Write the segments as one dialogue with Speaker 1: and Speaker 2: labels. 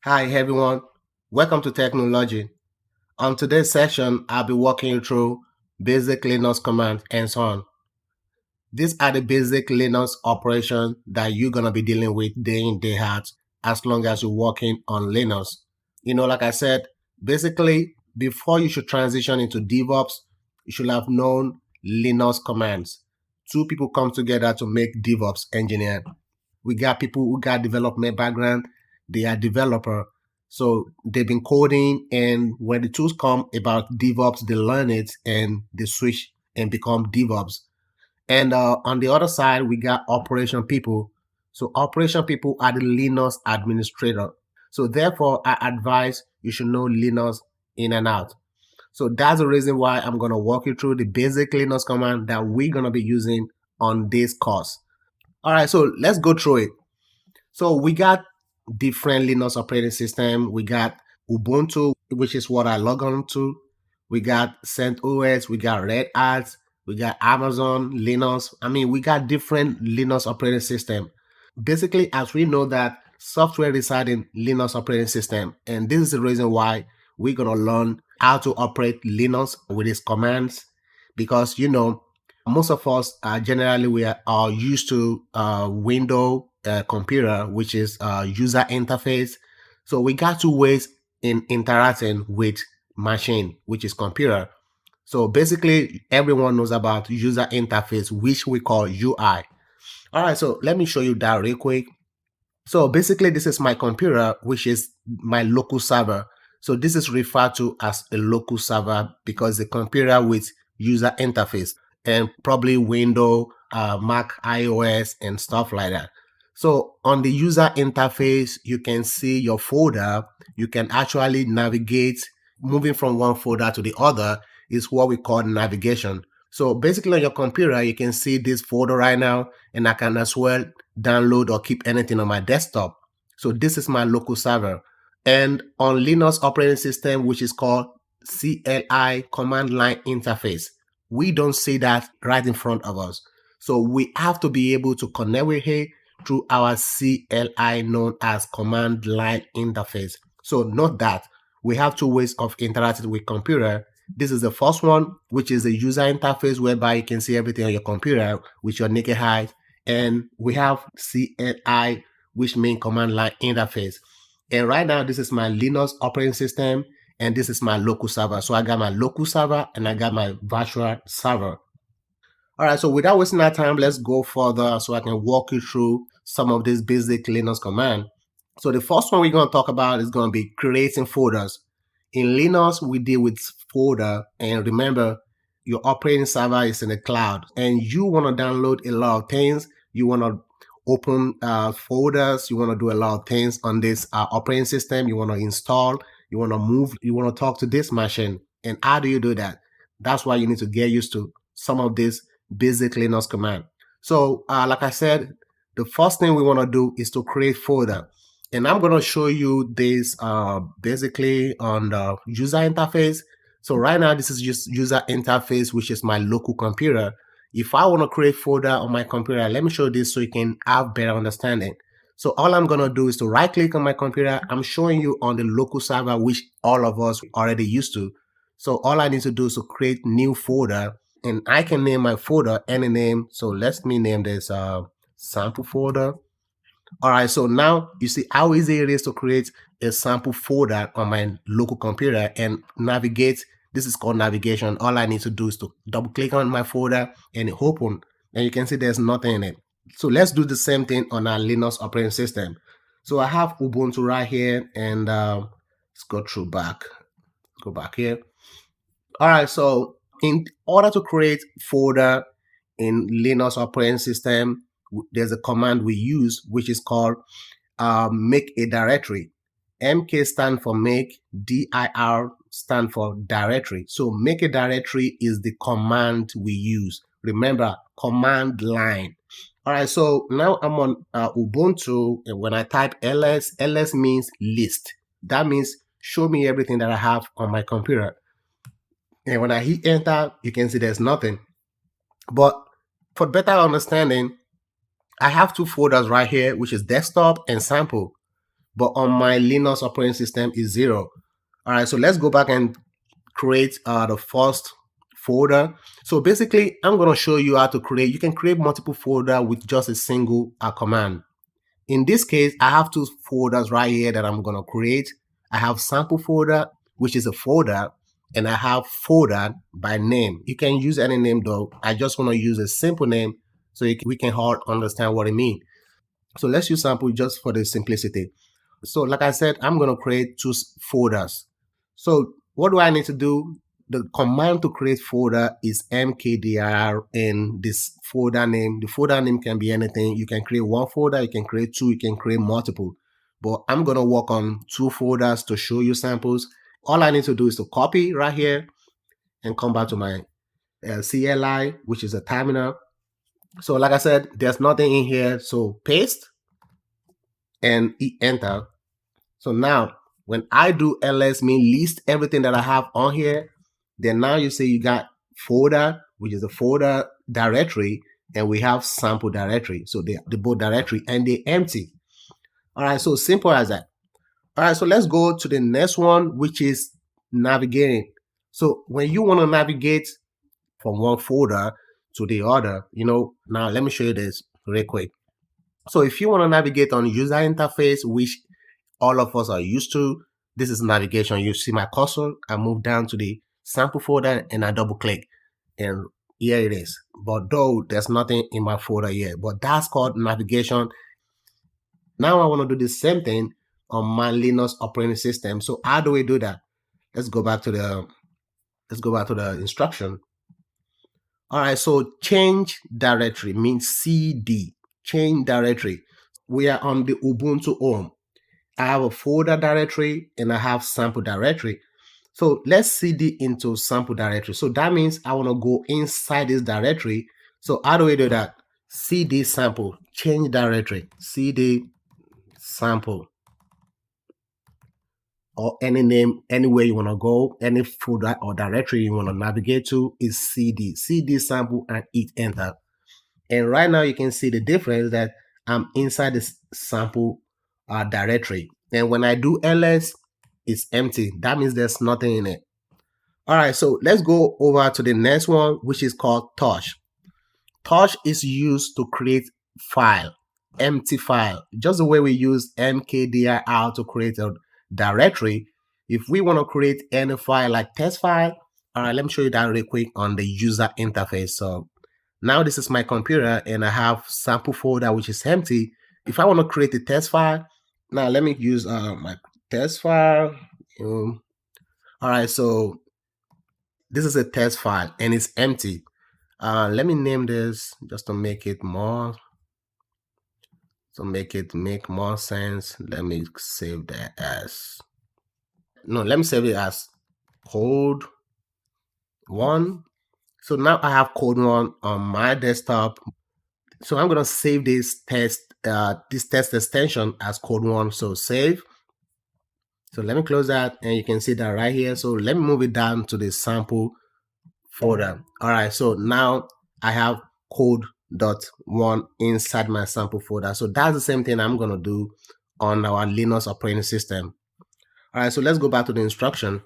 Speaker 1: Hi everyone, welcome to Technology. On today's session, I'll be walking you through basic Linux commands and so on. These are the basic Linux operations that you're going to be dealing with day in, day out, as long as you're working on Linux. Like I said, basically, before you should transition into DevOps, you should have known Linux commands. Two people come together to make DevOps engineer. We got people who got development background, they are developer. So they've been coding, and when the tools come about DevOps, they learn it and they switch and become DevOps. And on the other side, we got operation people. So operation people are the Linux administrator. So therefore, I advise you should know Linux in and out. So that's the reason why I'm going to walk you through the basic Linux command that we're going to be using on this course. All right, so let's go through it. So we got different Linux operating system. We got Ubuntu, which is what I log on to. We got CentOS, we got Red Hat, we got Amazon, Linux. We got different Linux operating system. Basically, as we know that software resides in Linux operating system, and this is the reason why we're gonna learn how to operate Linux with its commands, because most of us generally we are used to window computer, which is user interface. So we got two ways in interacting with machine, which is computer. So basically everyone knows about user interface, which we call UI. All right, so let me show you that real quick. So basically this is my computer, which is my local server. So this is referred to as a local server because the computer with user interface and probably Windows, Mac, iOS, and stuff like that. So on the user interface, you can see your folder. You can actually navigate. Moving from one folder to the other is what we call navigation. So basically on your computer, you can see this folder right now, and I can as well download or keep anything on my desktop. So this is my local server. And on Linux operating system, which is called CLI, command line interface, we don't see that right in front of us. So we have to be able to connect with it through our CLI, known as command line interface. So note that we have two ways of interacting with computer. This is the first one, which is the user interface, whereby you can see everything on your computer with your naked eye. And we have CLI, which means command line interface. And right now, this is my Linux operating system, and this is my local server. So I got my local server and I got my virtual server. All right, so without wasting our time, let's go further so I can walk you through some of these basic Linux commands. So the first one we're going to talk about is going to be creating folders. In Linux, we deal with folder, and remember, your operating server is in the cloud, and you want to download a lot of things. You want to open folders. You want to do a lot of things on this operating system. You want to install. You want to move. You want to talk to this machine. And how do you do that? That's why you need to get used to some of this basic Linux command. So, like I said, the first thing we want to do is to create folder. And I'm going to show you this basically on the user interface. So right now, this is just user interface, which is my local computer. If I want to create folder on my computer, let me show this so you can have better understanding. So all I'm going to do is to right click on my computer. I'm showing you on the local server, which all of us already used to. So all I need to do is to create new folder, and I can name my folder any name. So let me name this sample folder. All right, so now you see how easy it is to create a sample folder on my local computer and navigate. This is called navigation. All I need to do is to double click on my folder and open, and you can see there's nothing in it. So let's do the same thing on our Linux operating system. So I have Ubuntu right here, and let's go through back. Go back here. All right, so in order to create folder in Linux operating system, there's a command we use which is called make a directory. MK stand for make, dir stand for directory. So make a directory is the command we use. Remember, command line. All right, so now I'm on Ubuntu, and when I type ls, ls means list. That means show me everything that I have on my computer. And when I hit enter, you can see there's nothing. But for better understanding, I have two folders right here, which is desktop and sample. but on my Linux operating system is 0. All right, so let's go back and create the first folder. So basically, I'm going to show you how to create. You can create multiple folder with just a single command. In this case, I have two folders right here that I'm going to create. I have sample folder, which is a folder, and I have folder by name. You can use any name though. I just want to use a simple name so we can all understand what I mean. So let's use sample just for the simplicity. So like I said, I'm going to create two folders. So what do I need to do? The command to create folder is mkdir in this folder name. The folder name can be anything. You can create one folder, you can create two, you can create multiple. But I'm going to work on two folders to show you samples. All I need to do is to copy right here and come back to my CLI, which is a terminal. So like I said, there's nothing in here. So paste and enter. So now when I do ls mean list everything that I have on here, then now you see you got folder, which is a folder directory, and we have sample directory. So they both directory and they empty. All right, so simple as that. All right, so let's go to the next one, which is navigating. So when you want to navigate from one folder to the other, now let me show you this real quick. So if you want to navigate on user interface, which all of us are used to, this is navigation. You see my cursor, I move down to the sample folder and I double click, and here it is. But though there's nothing in my folder yet, but that's called navigation. Now I want to do the same thing on my Linux operating system. So how do we do that? Let's go back to the instruction. All right, so change directory means cd, change directory. We are on the Ubuntu home. I have a folder directory and I have sample directory. So let's cd into sample directory. So that means I want to go inside this directory. So how do we do that? Cd sample, change directory, cd sample, or any name, anywhere you want to go, any folder or directory you want to navigate to is cd sample, and hit enter. And right now you can see the difference that I'm inside this sample directory. And when I do ls, it's empty. That means there's nothing in it. All right, so let's go over to the next one, which is called touch. Touch is used to create file, empty file, just the way we use mkdir to create a directory. If we want to create any file like test file, all right, let me show you that real quick on the user interface. So now this is my computer and I have sample folder, which is empty. If I want to create a test file, now let me use my test file. All right, so this is a test file and it's empty. Let me name this just to make it more, make more sense. Let me save that as, let me save it as code 1. So now I have code 1 on my desktop. So I'm going to save this test extension as code 1. So save. So let me close that and you can see that right here. So let me move it down to the sample folder. All right, so now I have code.1 inside my sample folder. So that's the same thing I'm going to do on our Linux operating system. All right, so let's go back to the instruction.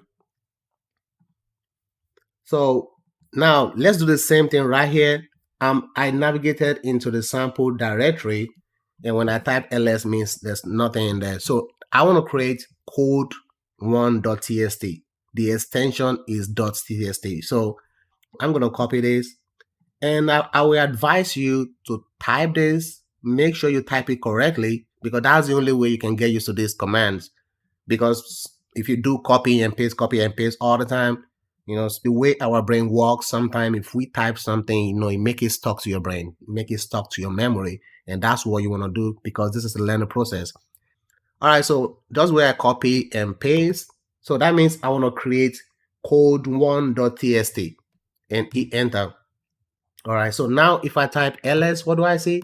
Speaker 1: So now let's do the same thing right here. I navigated into the sample directory, and when I type ls means there's nothing in there. So I want to create code1.txt. The extension is .txt. So I'm going to copy this, and I will advise you to type this. Make sure you type it correctly, because that's the only way you can get used to these commands. Because if you do copy and paste all the time, the way our brain works, sometimes if we type something, it make it stuck to your brain, make it stuck to your memory. And that's what you want to do, because this is a learning process. All right, so just where I copy and paste. So that means I want to create code1.txt and hit enter. All right, so now if I type ls, what do I see?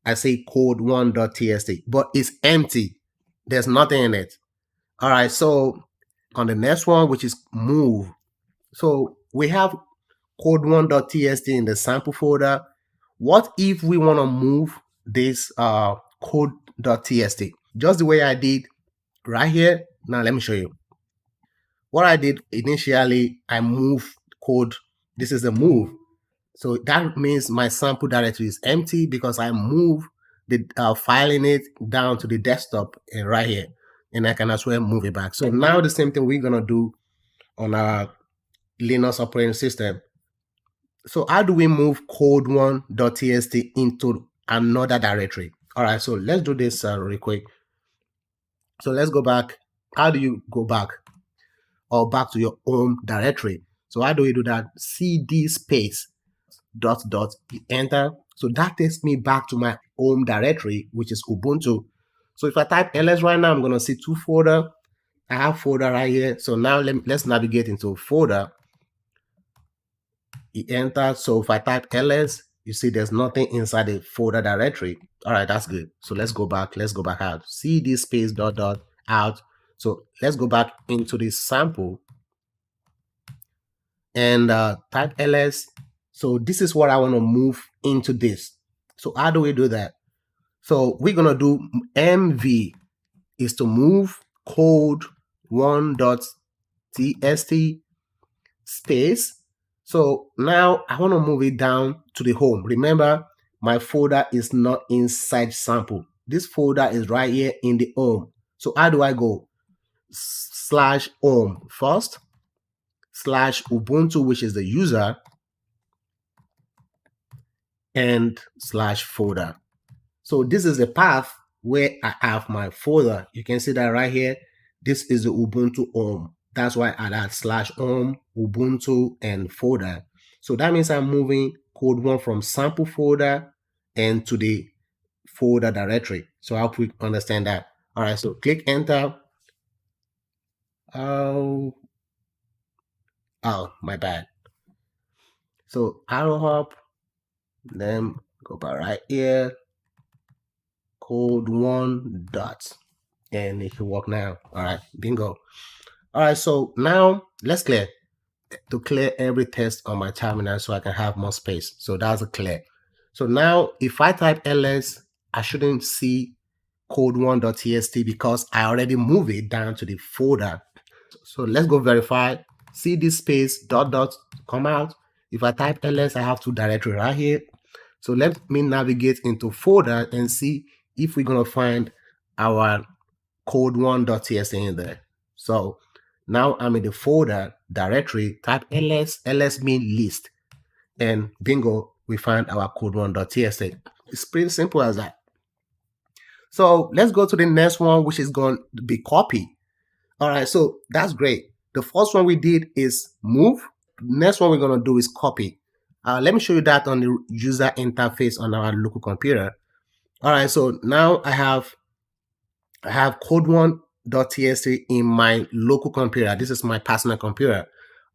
Speaker 1: I see code1.txt, but it's empty. There's nothing in it. All right, so on the next one, which is move. So we have code1.txt in the sample folder. What if we want to move this code.txt? just the way I did right here. Now let me show you. What I did initially, I move code. This is a move. So that means my sample directory is empty because I move the file in it down to the desktop right here. And I can as well move it back. So now the same thing we're going to do on our Linux operating system. So how do we move code1.txt into another directory? All right, so let's do this real quick. So let's go back. How do you go back? Or back to your home directory. So how do we do that? cd space dot dot enter. So that takes me back to my home directory, which is Ubuntu. So if I type ls right now, I'm going to see two folder. I have folder right here. So now let's navigate into folder. Enter. So if I type ls, you see there's nothing inside the folder directory. All right, that's good. So let's go back. Let's go back out. cd space dot dot out. So let's go back into this sample and type ls. So this is what I want to move into this. So how do we do that? So we're going to do mv is to move code1.txt space. So now I want to move it down to the home. Remember, my folder is not inside sample. This folder is right here in the home. So how do I go? /home first, /Ubuntu, which is the user, and /folder. So this is the path where I have my folder. You can see that right here. This is the Ubuntu home. That's why I add /home, Ubuntu, and folder. So that means I'm moving code1 from sample folder and to the folder directory. So I hope we understand that. All right, so click enter. Oh, my bad. So arrow up, then go back right here, code1 dot, and it should work now. All right, bingo. All right, so now let's clear every text on my terminal so I can have more space. So that's a clear. So now if I type ls, I shouldn't see code1.txt because I already moved it down to the folder. So let's go verify. cd space dot dot come out. If I type ls, I have two directory right here. So let me navigate into folder and see if we're going to find our code1.txt in there. So now I'm in the folder directory, type ls means list, and bingo, we find our code1.txt. It's pretty simple as that. So let's go to the next one, which is going to be copy. All right, so that's great. The first one we did is move. Next one we're going to do is copy. Let me show you that on the user interface on our local computer. All right, so now I have code1.txt in my local computer. This is my personal computer.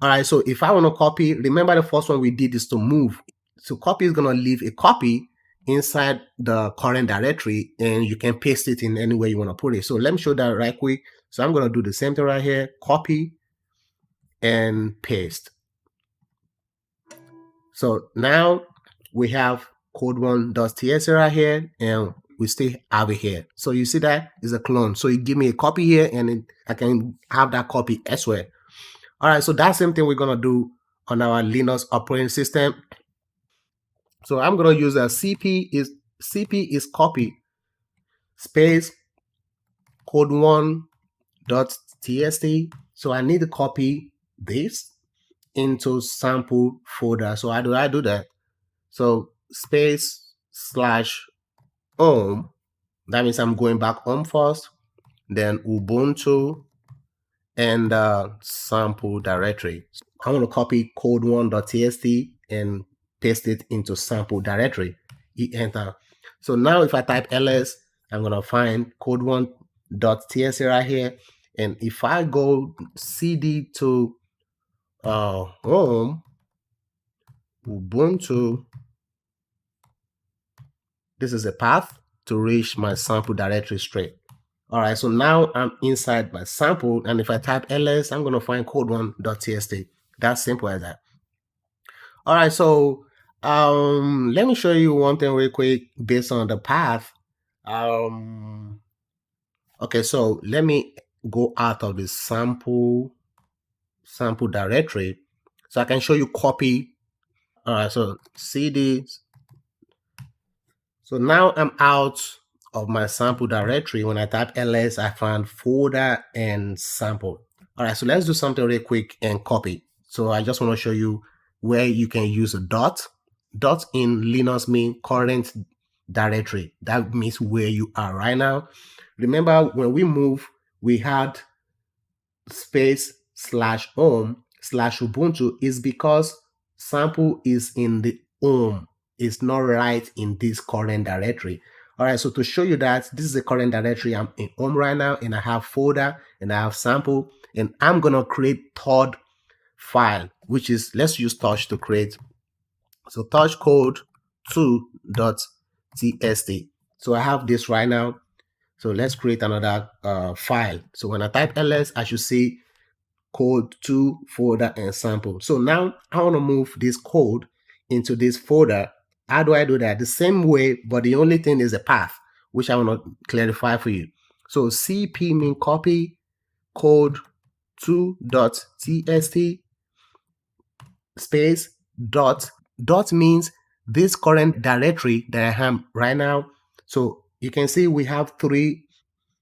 Speaker 1: All right, so if I want to copy, remember the first one we did is to move. So copy is going to leave a copy inside the current directory, and you can paste it in any way you want to put it. So let me show that right quick. So I'm going to do the same thing right here, copy and paste. So now we have code1.txt right here, and we still have it here. So you see that is a clone. So you give me a copy here, and I can have that copy elsewhere. All right, so that same thing we're going to do on our Linux operating system. So I'm going to use a cp is copy space code1.txt. So I need to copy this into sample folder. So how do I do that? So space /home. That means I'm going back home first, then Ubuntu and sample directory. So I want to copy code1.txt and paste it into sample directory. Enter. So now if I type ls, I'm going to find code1.txt right here. And if I go cd to home, Ubuntu, this is a path to reach my sample directory straight. All right, so now I'm inside my sample, and if I type ls, I'm going to find code1.txt. That's simple as that. All right, so let me show you one thing real quick based on the path. Okay, so let me go out of the sample directory so I can show you copy. All right, so cd. So now I'm out of my sample directory. When I type ls, I find folder and sample. All right, so let's do something real quick and copy. So I just want to show you where you can use a dot. Dot in Linux means current directory. That means where you are right now. Remember when we move, we had space /home /Ubuntu is because sample is in the home. It's not right in this current directory. All right, so to show you that this is the current directory, I'm in home right now, and I have folder and I have sample, and I'm gonna create third file, which is, let's use touch to create. So touch code 2.txt. So I have this right now. So let's create another file. So when I type ls, I should see code 2 folder and sample. So now I want to move this code into this folder. How do I do that? The same way, but the only thing is a path, which I want to clarify for you. So cp means copy code 2.txt space dot. Dot means this current directory that I am right now. So you can see we have 3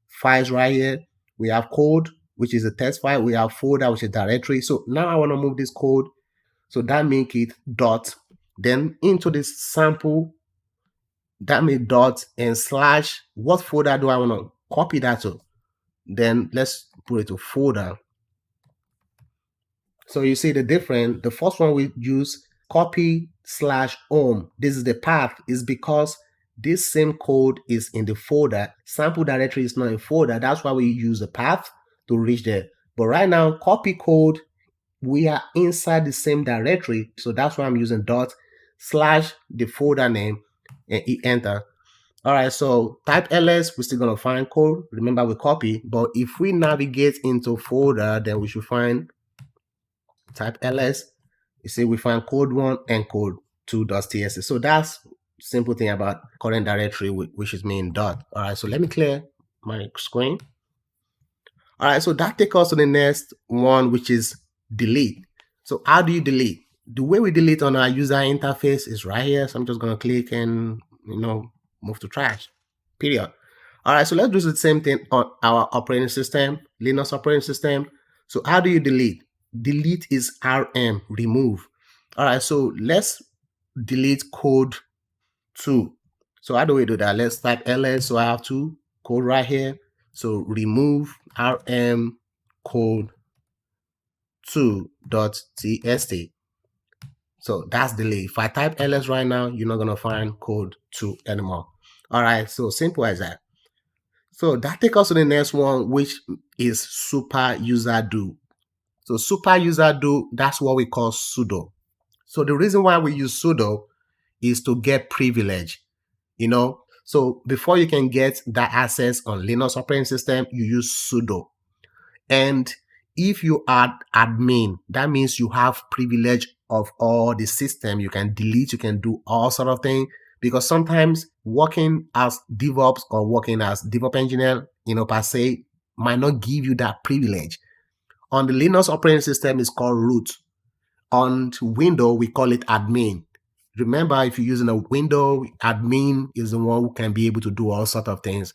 Speaker 1: files right here. We have code, which is a test file. We have folder, which is directory. So now I want to move this code. So that make it dot. Then into this sample, that means dot and slash. What folder do I want to copy that to? Then let's put it to folder. So you see the difference. The first one we use copy /home. This is the path, is because this same code is in the folder. Sample directory is not in folder. That's why we use the path to reach there. But right now, copy code, we are inside the same directory. So that's why I'm using dot slash the folder name and hit enter. All right, so type ls, we're still going to find code. Remember, we copy. But if we navigate into folder, then we should find type ls. You see, we find code 1 and code 2.txt. So that's simple thing about current directory, which is mean dot. All right, so let me clear my screen. All right, so that takes us to the next one, which is delete. So how do you delete? The way we delete on our user interface is right here. So I'm just going to click and, move to trash, period. All right, so let's do the same thing on our operating system, Linux operating system. So how do you delete? Delete is rm, remove. All right, so let's delete code 2. So how do we do that? Let's type ls. So I have 2 code right here. So remove rm code 2.txt. So that's delete. If I type ls right now, you're not gonna find code 2 anymore. All right, so simple as that. So that takes us to the next one, which is super user do. So super user do, that's what we call sudo. So the reason why we use sudo is to get privilege, So before you can get that access on Linux operating system, you use sudo. And if you are admin, that means you have privilege of all the system. You can delete, you can do all sort of things. Because sometimes working as DevOps or working as DevOps engineer, per se, might not give you that privilege. On the Linux operating system, it's called root. On Windows, we call it admin. Remember, if you're using a window, admin is the one who can be able to do all sorts of things.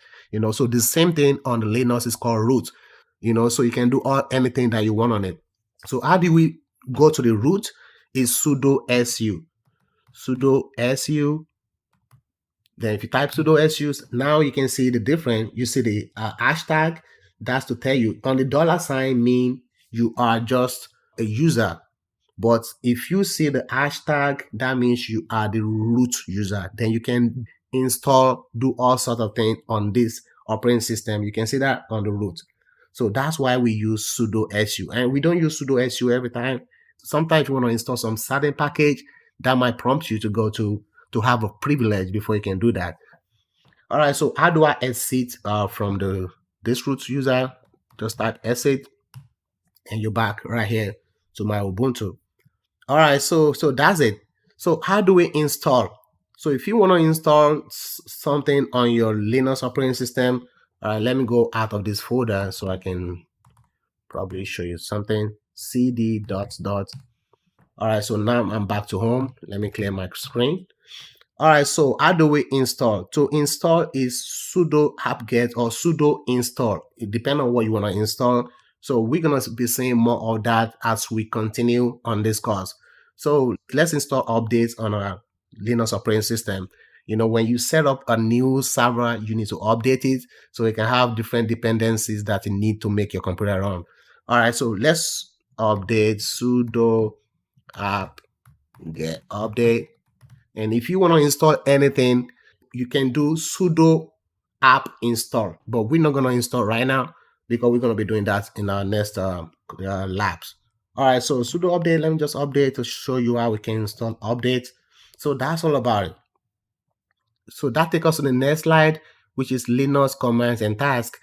Speaker 1: So the same thing on the Linux is called root. So you can do anything that you want on it. So how do we go to the root? Is sudo su. Sudo su. Then if you type sudo su, now you can see the difference. You see the hashtag. That's to tell you. On the $sign mean you are just a user. But if you see the hashtag, that means you are the root user. Then you can install, do all sorts of things on this operating system. You can see that on the root. So that's why we use sudo su. And we don't use sudo su every time. Sometimes you want to install some certain package that might prompt you to go to have a privilege before you can do that. All right, so how do I exit from this root user? Just type exit and you're back right here to my Ubuntu. All right, so that's it. So how do we install? So if you want to install something on your Linux operating system, All right, let me go out of this folder so I can probably show you something. cd dot dot. All right, so now I'm back to home. Let me clear my screen. All right, so how do we install? To install is sudo apt-get or sudo install. It depends on what you want to install. So we're going to be seeing more of that as we continue on this course. So let's install updates on our Linux operating system. You know, when you set up a new server, you need to update it so it can have different dependencies that you need to make your computer run. All right, so let's update sudo apt-get update. And if you want to install anything, you can do sudo apt install, but we're not going to install right now because we're going to be doing that in our next labs. All right, so sudo update, let me just update to show you how we can install updates. So that's all about it. So that takes us to the next slide, which is Linux commands and tasks.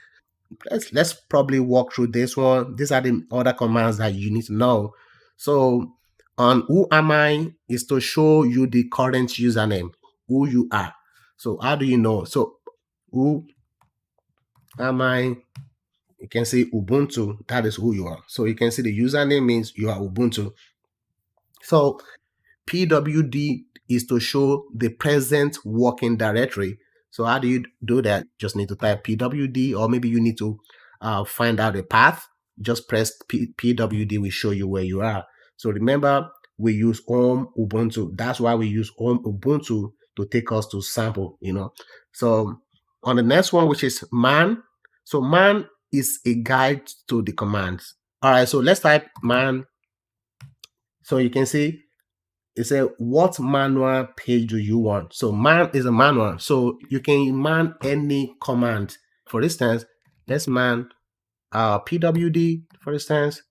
Speaker 1: Let's probably walk through this one. These are the other commands that you need to know. So on who am I is to show you the current username, who you are. So how do you know? So who am I? You can see Ubuntu, that is who you are. So you can see the username means you are Ubuntu. So pwd is to show the present working directory. So how do you do that? Just need to type pwd, or maybe you need to find out a path. Just press pwd will show you where you are. So remember, we use home Ubuntu. That's why we use home Ubuntu to take us to sample, you know. So on the next one, which is man. So man is a guide to the commands. All right, so let's type man. So you can see it said, what manual page do you want? So man is a manual. So you can man any command. For instance, let's man pwd, for instance.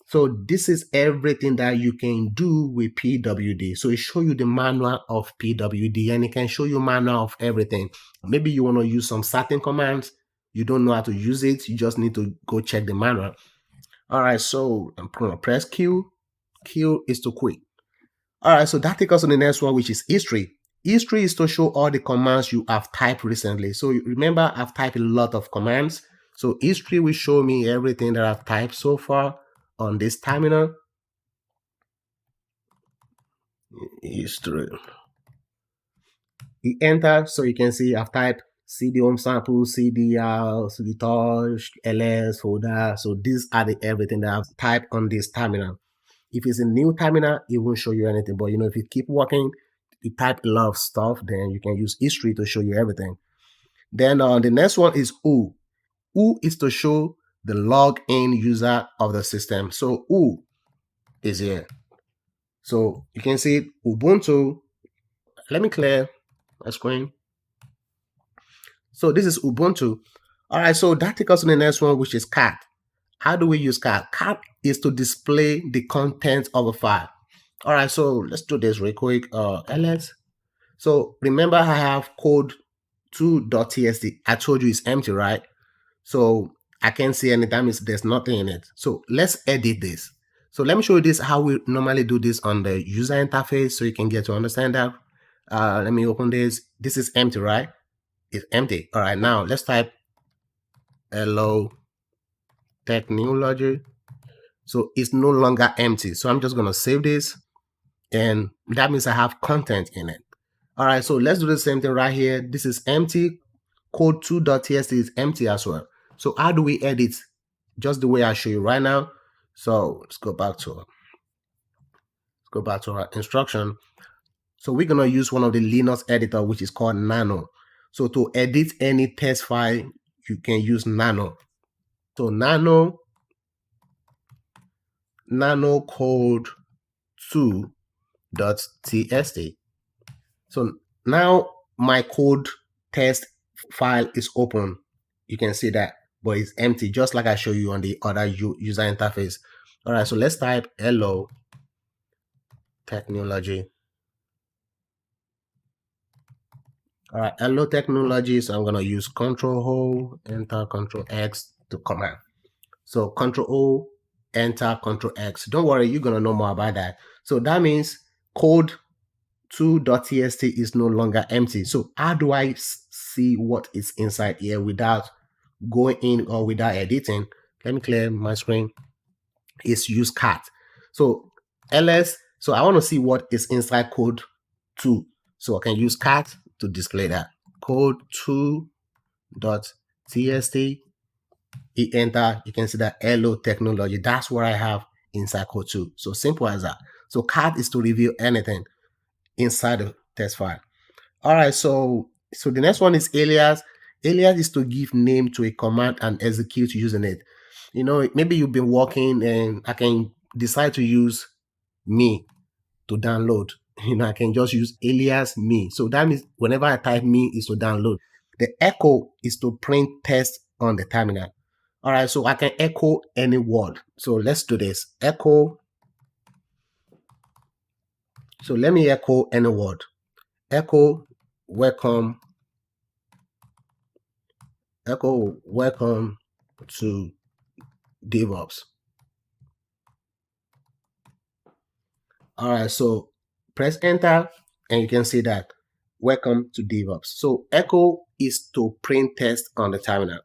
Speaker 1: So this is everything that you can do with pwd. So it shows you the manual of pwd, and it can show you manual of everything. Maybe you want to use some certain commands. You don't know how to use it. You just need to go check the manual. All right, so I'm going to press Q. Q is to quit. All right, so that takes us to the next one, which is history. History is to show all the commands you have typed recently. So remember, I've typed a lot of commands. So history will show me everything that I've typed so far on this terminal. History. You enter, so you can see I've typed cd home sample, cdr, cd touch, ls folder. So these are the everything that I've typed on this terminal. If it's a new terminal, it won't show you anything. But you know, if you keep working, you type a lot of stuff, then you can use history to show you everything. Then the next one is who. Who is to show the login user of the system. So who is here. So you can see Ubuntu. Let me clear my screen. So this is Ubuntu. All right, so that takes us to the next one, which is cat. How do we use cat? Cat is to display the content of a file. All right, so let's do this real quick. Ls. So remember, I have code 2.txt. I told you it's empty, right? So I can't see anytime there's nothing in it. So let's edit this. So let me show you this, how we normally do this on the user interface so you can get to understand that. Let me open this. This is empty, right? It's empty. All right, now let's type hello technology. So it's no longer empty. So I'm just going to save this, and that means I have content in it. All right, so let's do the same thing right here. This is empty. Code 2.txt is empty as well. So how do we edit? Just the way I show you right now. So let's go back to our instruction. So we're gonna use one of the Linux editor, which is called Nano. So to edit any text file, you can use Nano. So Nano code 2.txt. So now my code test file is open. You can see that, but it's empty, just like I show you on the other user interface. All right, so let's type hello technology. All right, hello technology. So I'm gonna use Control O, enter, Control X to command. So Control O, enter, Control X. Don't worry, you're gonna know more about that. So that means code 2.txt is no longer empty. So how do I see what is inside here without going in or without editing? Let me clear my screen. Is use cat. So ls, so I want to see what is inside code 2. So I can use cat to display that. Code 2.txt, hit enter, you can see that hello technology. That's what I have inside code 2. So simple as that. So cat is to reveal anything inside the test file. All right, so the next one is alias. Alias is to give name to a command and execute using it. You know, maybe you've been working and I can decide to use me to download. You know, I can just use alias me. So that means whenever I type me is to download. The echo is to print text on the terminal. All right, so I can echo any word. So let's do this. Echo. So let me echo any word. Echo welcome. Echo welcome to DevOps. All right, so press enter and you can see that welcome to DevOps. So echo is to print text on the terminal.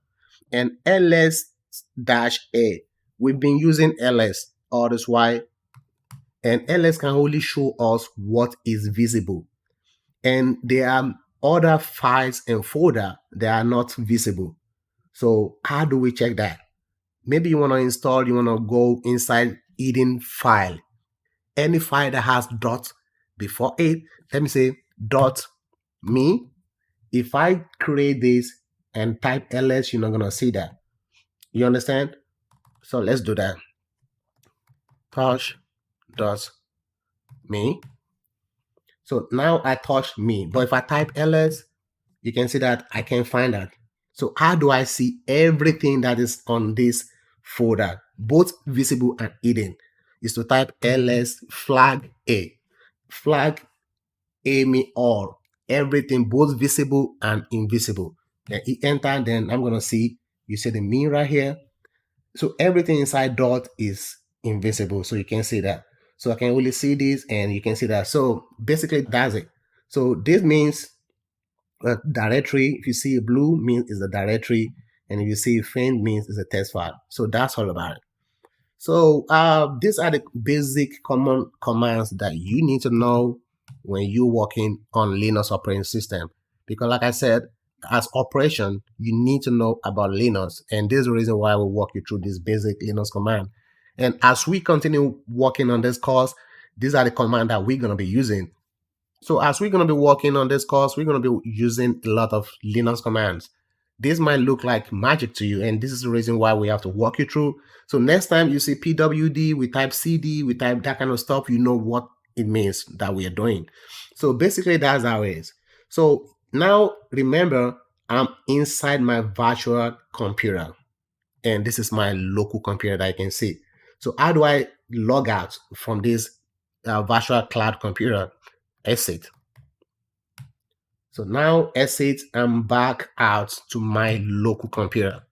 Speaker 1: And ls-a, we've been using ls all this while, and ls can only show us what is visible. And there are other files and folder that are not visible. So how do we check that? Maybe you want to install, you want to go inside hidden file. Any file that has dot before it, let me say dot me. If I create this and type ls, you're not going to see that. You understand? So let's do that. Touch dot me. So now I touch me, but if I type ls, you can see that I can find that. So how do I see everything that is on this folder, both visible and hidden? Is to type ls flag a. Flag a me all. Everything both visible and invisible. Then hit enter, then I'm gonna see, you see the me right here. So everything inside dot is invisible. So you can see that. So I can only see this and you can see that. So basically that's it. So this means directory. If you see a blue means is a directory, and if you see faint means is a test file. So that's all about it. So these are the basic common commands that you need to know when you're working on Linux operating system. Because like I said, as operation, you need to know about Linux. And this is the reason why I will walk you through this basic Linux command. And as we continue working on this course, these are the commands that we're going to be using. So as we're going to be working on this course, we're going to be using a lot of Linux commands. This might look like magic to you, and this is the reason why we have to walk you through. So next time you see pwd, we type cd, we type that kind of stuff, you know what it means that we are doing. So basically that's how it is. So now remember, I'm inside my virtual computer, and this is my local computer that I can see. So how do I log out from this virtual cloud computer? Exit. So now exit, I'm back out to my local computer.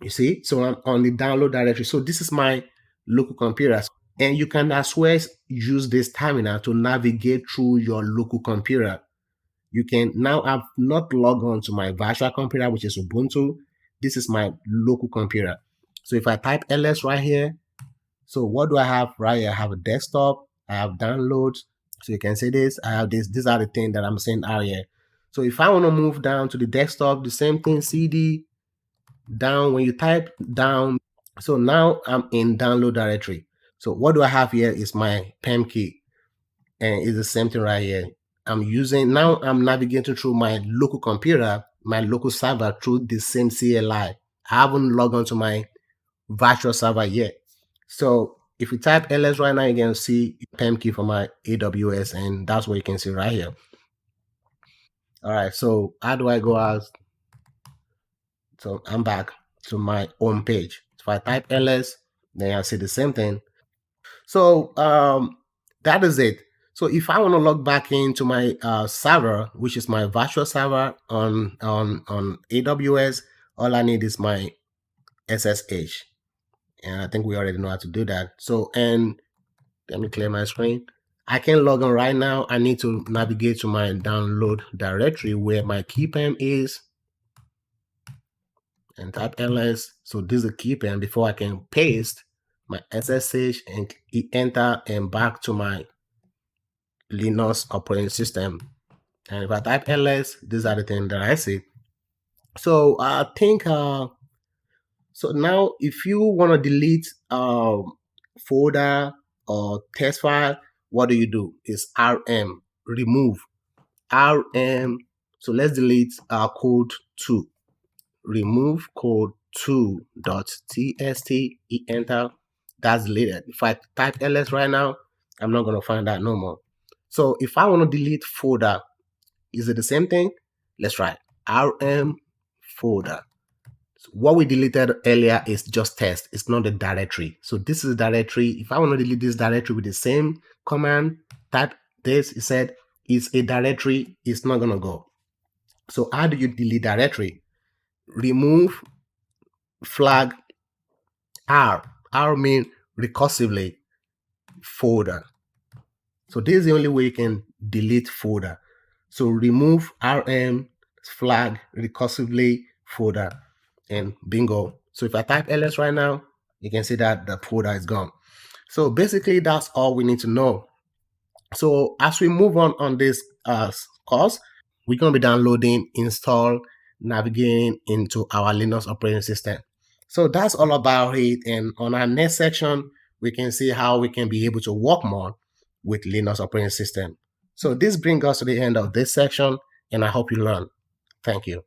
Speaker 1: You see, so I'm on the download directory. So this is my local computer. And you can as well use this terminal to navigate through your local computer. You can now, I've not logged on to my virtual computer, which is Ubuntu. This is my local computer. So if I type ls right here, so what do I have right here? I have a desktop, I have downloads. So you can see this, I have this, these are the things that I'm saying out here. So if I want to move down to the desktop, the same thing, cd, down, when you type down, so now I'm in download directory. So what do I have here is my PEM key, and it's the same thing right here. I'm using, now I'm navigating through my local computer, my local server through the same CLI. I haven't logged on to my virtual server yet. So if you type ls right now, you can see PEM key for my AWS, and that's what you can see right here. All right, so how do I go out? So I'm back to my home page. If I type ls, then I see the same thing. So that is it. So if I want to log back into my server, which is my virtual server on AWS, all I need is my SSH. And I think we already know how to do that. So, and let me clear my screen. I can log in right now. I need to navigate to my download directory where my keypen is and type ls. So this is the keypen before I can paste my SSH and enter and back to my Linux operating system. And if I type ls, these are the things that I see. So I think so now if you want to delete folder or test file, what do? Is rm remove rm. So let's delete our code 2. Remove code 2.txt, enter. That's deleted. If I type ls right now, I'm not going to find that no more. So if I want to delete folder, is it the same thing? Let's try rm folder. So what we deleted earlier is just test. It's not the directory. So this is the directory. If I want to delete this directory with the same command, type this, it said it's a directory. It's not going to go. So how do you delete directory? Remove flag r. R means recursively folder. So this is the only way you can delete folder. So remove rm flag recursively folder and bingo. So if I type ls right now, you can see that the folder is gone. So basically that's all we need to know. So as we move on this course, we're going to be downloading, install, navigating into our Linux operating system. So that's all about it. And on our next section, we can see how we can be able to work more with Linux operating system. So this brings us to the end of this section, and I hope you learn. Thank you.